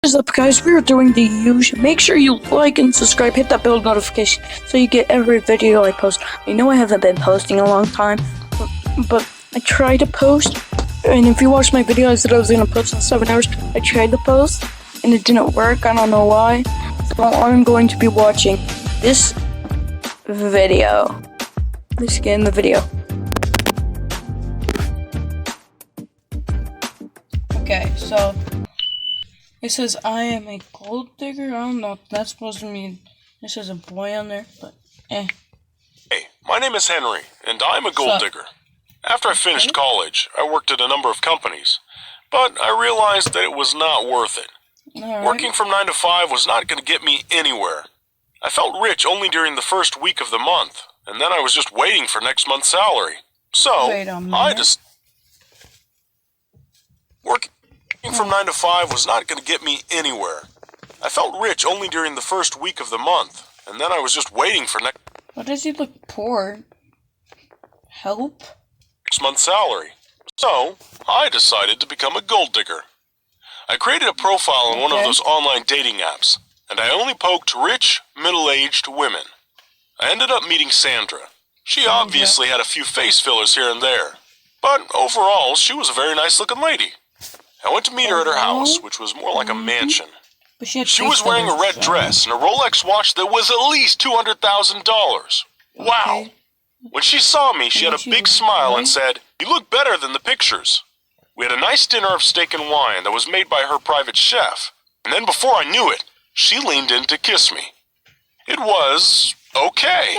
What is up, guys? We're doing the usual. Make sure you like and subscribe, hit that bell notification so you get every video I post. I know I haven't been posting a long time, but I try to post. And if you watch my video, I said I was gonna post in 7 hours. I tried to post and it didn't work. I don't know why. So I'm going to be watching this video. Let's get in the video. Okay, so it says I am a gold digger. I don't know what that's supposed to mean. It says a boy on there, but Hey, my name is Henry, and I'm a gold digger. After I finished college, I worked at a number of companies, but I realized that it was not worth it. Alright. Working from 9 to 5 was not going to get me anywhere. I felt rich only during the first week of the month, and then I was just waiting for next month's salary. So, Wait a minute. Working from 9 to 5 was not going to get me anywhere. I felt rich only during the first week of the month, and then I was just waiting for next Why does he look poor? Help? month's salary. So, I decided to become a gold digger. I created a profile on one of those online dating apps, and I only poked rich, middle-aged women. I ended up meeting Sandra. She obviously had a few face fillers here and there, but overall, she was a very nice-looking lady. I went to meet her at her house, which was more like a mansion. But she was wearing a red dress and a Rolex watch that was at least $200,000. Wow! When she saw me, she had a big smile and said, "You look better than the pictures." We had a nice dinner of steak and wine that was made by her private chef, and then before I knew it, she leaned in to kiss me. It was okay.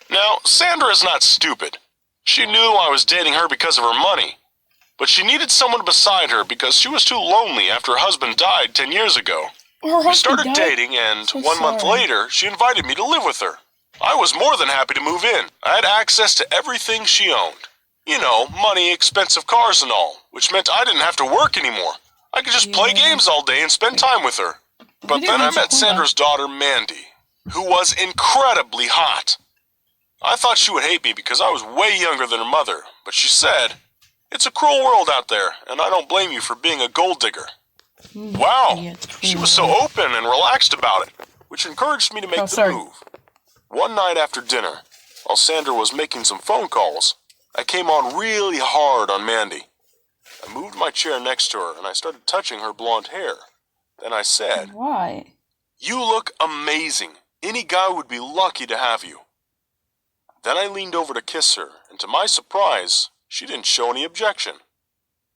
Now, Sandra is not stupid. She knew I was dating her because of her money, but she needed someone beside her because she was too lonely after her husband died 10 years ago. We started dating, and 1 month later, she invited me to live with her. I was more than happy to move in. I had access to everything she owned. You know, money, expensive cars and all, which meant I didn't have to work anymore. I could just play games all day and spend time with her. But then I met Sandra's daughter, Mandy, who was incredibly hot. I thought she would hate me because I was way younger than her mother, but she said, "It's a cruel world out there, and I don't blame you for being a gold digger." Wow, she was so open and relaxed about it, which encouraged me to make the move. One night after dinner, while Sandra was making some phone calls, I came on really hard on Mandy. I moved my chair next to her and I started touching her blonde hair. Then I said, Why? "You look amazing. Any guy would be lucky to have you." Then I leaned over to kiss her, and to my surprise, she didn't show any objection.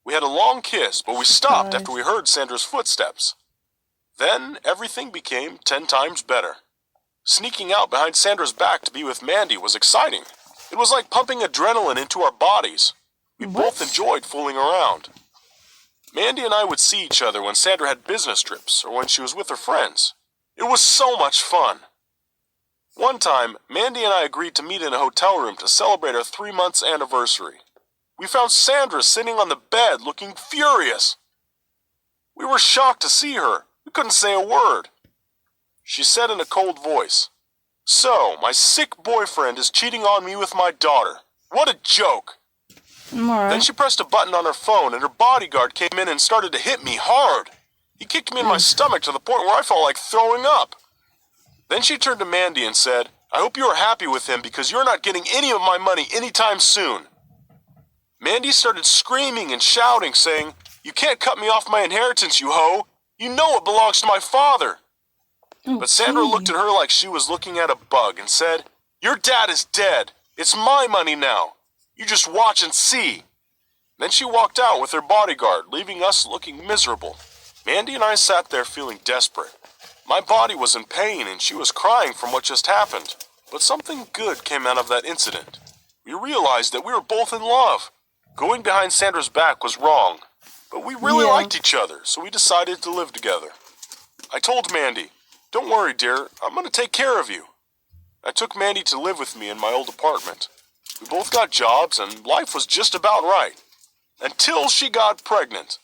We had a long kiss, but we stopped after we heard Sandra's footsteps. Then everything became 10 times better. Sneaking out behind Sandra's back to be with Mandy was exciting. It was like pumping adrenaline into our bodies. We both enjoyed fooling around. Mandy and I would see each other when Sandra had business trips or when she was with her friends. It was so much fun. One time, Mandy and I agreed to meet in a hotel room to celebrate our 3 months anniversary. We found Sandra sitting on the bed looking furious. We were shocked to see her. We couldn't say a word. She said in a cold voice, "So, my sick boyfriend is cheating on me with my daughter. What a joke." Then she pressed a button on her phone and her bodyguard came in and started to hit me hard. He kicked me in my stomach to the point where I felt like throwing up. Then she turned to Mandy and said, "I hope you are happy with him because you're not getting any of my money anytime soon." Mandy started screaming and shouting, saying, "You can't cut me off my inheritance, you hoe. You know it belongs to my father." But Sandra looked at her like she was looking at a bug and said, "Your dad is dead. It's my money now. You just watch and see." Then she walked out with her bodyguard, leaving us looking miserable. Mandy and I sat there feeling desperate. My body was in pain and she was crying from what just happened. But something good came out of that incident. We realized that we were both in love. Going behind Sandra's back was wrong, but we really liked each other, so we decided to live together. I told Mandy, "Don't worry, dear, I'm going to take care of you." I took Mandy to live with me in my old apartment. We both got jobs and life was just about right. Until she got pregnant.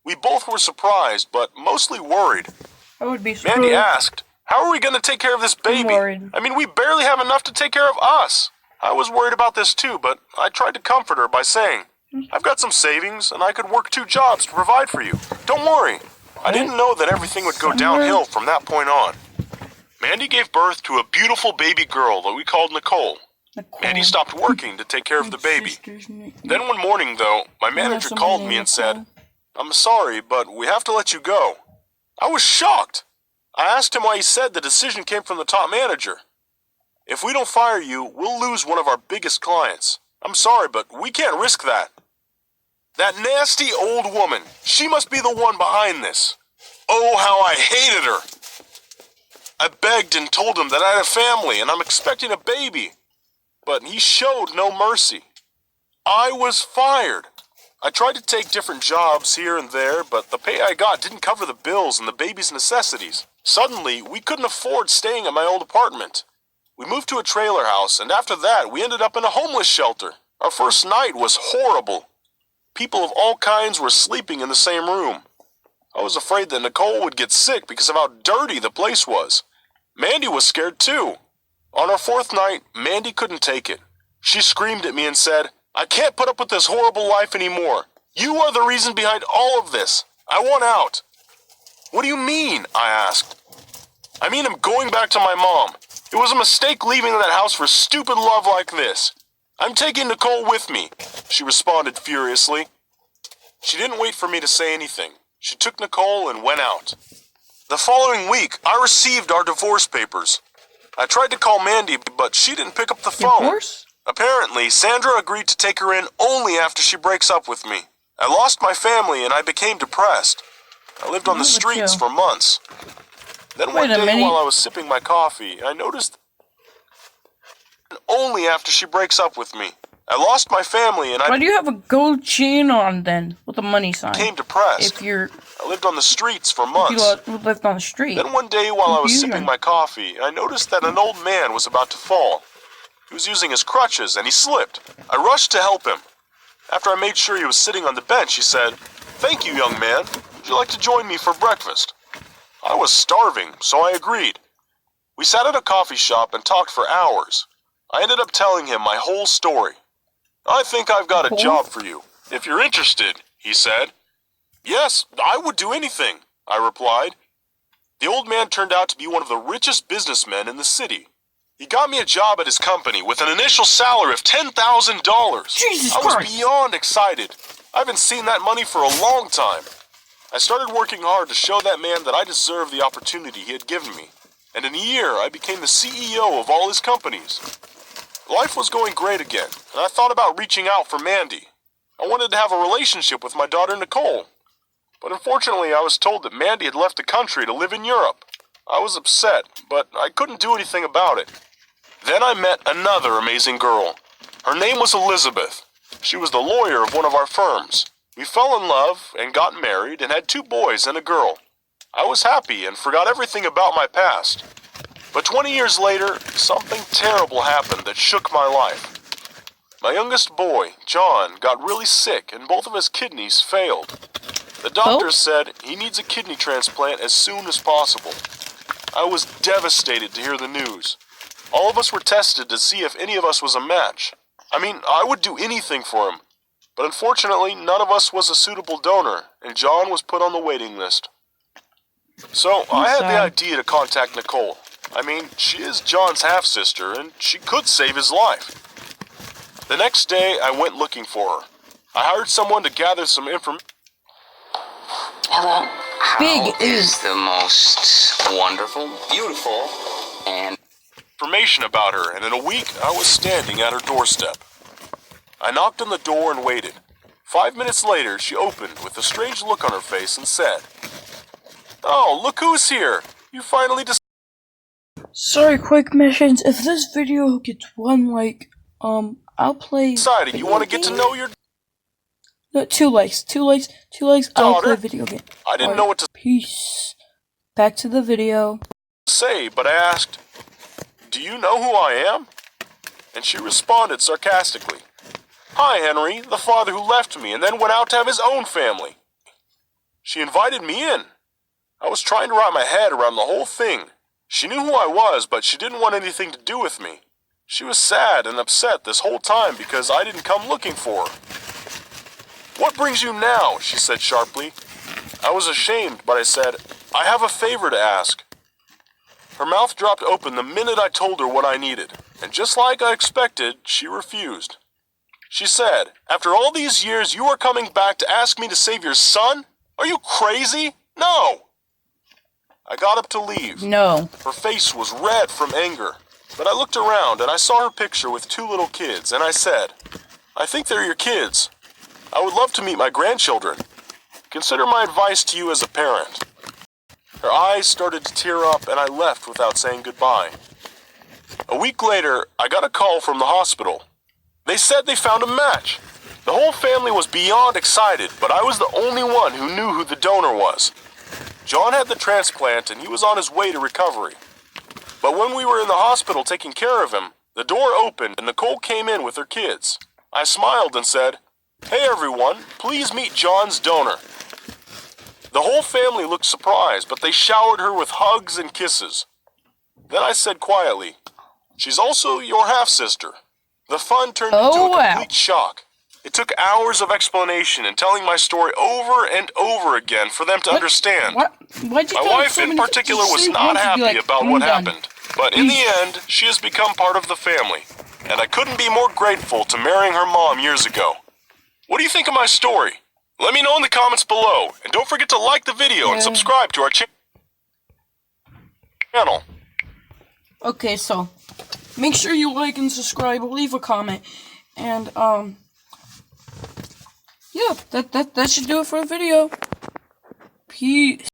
We both were surprised, but mostly worried. I would be screwed. Mandy asked, "How are we going to take care of this baby? I mean, we barely have enough to take care of us." I was worried about this too, but I tried to comfort her by saying, "I've got some savings and I could work 2 jobs to provide for you. Don't worry." I didn't know that everything would go downhill from that point on. Mandy gave birth to a beautiful baby girl that we called Nicole. Mandy stopped working to take care of the baby. Then one morning, though, my manager called me and said, "I'm sorry, but we have to let you go." I was shocked. I asked him why he said the decision came from the top manager. "If we don't fire you, we'll lose one of our biggest clients. I'm sorry, but we can't risk that." That nasty old woman, she must be the one behind this. Oh, how I hated her. I begged and told him that I had a family and I'm expecting a baby. But he showed no mercy. I was fired. I tried to take different jobs here and there, but the pay I got didn't cover the bills and the baby's necessities. Suddenly, we couldn't afford staying at my old apartment. We moved to a trailer house, and after that, we ended up in a homeless shelter. Our first night was horrible. People of all kinds were sleeping in the same room. I was afraid that Nicole would get sick because of how dirty the place was. Mandy was scared too. On our fourth night, Mandy couldn't take it. She screamed at me and said, "I can't put up with this horrible life anymore. You are the reason behind all of this. I want out." "What do you mean?" I asked. "I mean I'm going back to my mom. It was a mistake leaving that house for stupid love like this. I'm taking Nicole with me," she responded furiously. She didn't wait for me to say anything. She took Nicole and went out. The following week, I received our divorce papers. I tried to call Mandy, but she didn't pick up the phone. Divorce? Apparently, Sandra agreed to take her in only after she breaks up with me. I lost my family and I became depressed. I lived on the streets for months. Then one day while I was sipping my coffee, I noticed only after she breaks up with me. I lost my family and I Why do you have a gold chain on then with a money sign? became depressed. I lived on the streets for months. You lived on the street. Then one day while I was sipping my coffee, I noticed that an old man was about to fall. He was using his crutches and he slipped. I rushed to help him. After I made sure he was sitting on the bench, he said, "Thank you, young man. Would you like to join me for breakfast?" I was starving, so I agreed. We sat at a coffee shop and talked for hours. I ended up telling him my whole story. "I think I've got a job for you, if you're interested," he said. "Yes, I would do anything," I replied. The old man turned out to be one of the richest businessmen in the city. He got me a job at his company with an initial salary of $10,000. Jesus I was Christ. beyond excited. I haven't seen that money for a long time. I started working hard to show that man that I deserved the opportunity he had given me. And in a year, I became the CEO of all his companies. Life was going great again, and I thought about reaching out for Mandy. I wanted to have a relationship with my daughter Nicole. But unfortunately, I was told that Mandy had left the country to live in Europe. I was upset, but I couldn't do anything about it. Then I met another amazing girl. Her name was Elizabeth. She was the lawyer of one of our firms. We fell in love and got married and had 2 boys and a girl. I was happy and forgot everything about my past. But 20 years later, something terrible happened that shook my life. My youngest boy, John, got really sick and both of his kidneys failed. The doctors said he needs a kidney transplant as soon as possible. I was devastated to hear the news. All of us were tested to see if any of us was a match. I mean, I would do anything for him. But unfortunately, none of us was a suitable donor, and John was put on the waiting list. So I had the idea to contact Nicole. I mean, she is John's half-sister, and she could save his life. The next day, I went looking for her. I hired someone to gather some information. Hello. Big is the most wonderful, beautiful, and Information about her, and in a week, I was standing at her doorstep. I knocked on the door and waited. 5 minutes later, she opened with a strange look on her face and said, "Oh, look who's here! You finally decided." Sorry, quick missions. If this video gets 1 like, I'll play. You want to get to know your No, 2 likes. 2 likes. 2 likes. I'll play daughter? a video game. I didn't know what to Peace. Back to the video. say, but I asked, "Do you know who I am?" And she responded sarcastically, "Hi, Henry, the father who left me and then went out to have his own family." She invited me in. I was trying to wrap my head around the whole thing. She knew who I was, but she didn't want anything to do with me. She was sad and upset this whole time because I didn't come looking for her. "What brings you now?" she said sharply. I was ashamed, but I said, "I have a favor to ask." Her mouth dropped open the minute I told her what I needed, and just like I expected, she refused. She said, "After all these years, you are coming back to ask me to save your son? Are you crazy? No!" I got up to leave. No. Her face was red from anger, but I looked around and I saw her picture with 2 little kids, and I said, "I think they're your kids. I would love to meet my grandchildren. Consider my advice to you as a parent." Her eyes started to tear up and I left without saying goodbye. A week later, I got a call from the hospital. They said they found a match. The whole family was beyond excited, but I was the only one who knew who the donor was. John had the transplant and he was on his way to recovery. But when we were in the hospital taking care of him, the door opened and Nicole came in with her kids. I smiled and said, "Hey everyone, please meet John's donor." The whole family looked surprised, but they showered her with hugs and kisses. Then I said quietly, "She's also your half-sister." The fun turned into a complete shock. It took hours of explanation and telling my story over and over again for them to understand. Why'd you My tell wife so in many particular times? was Just say not once, you'd be happy like, about "I'm what done." happened. But in the end, she has become part of the family. And I couldn't be more grateful to marrying her mom years ago. What do you think of my story? Let me know in the comments below. And don't forget to like the video and subscribe to our channel. Okay, so make sure you like and subscribe, leave a comment, and yeah, that should do it for the video. Peace.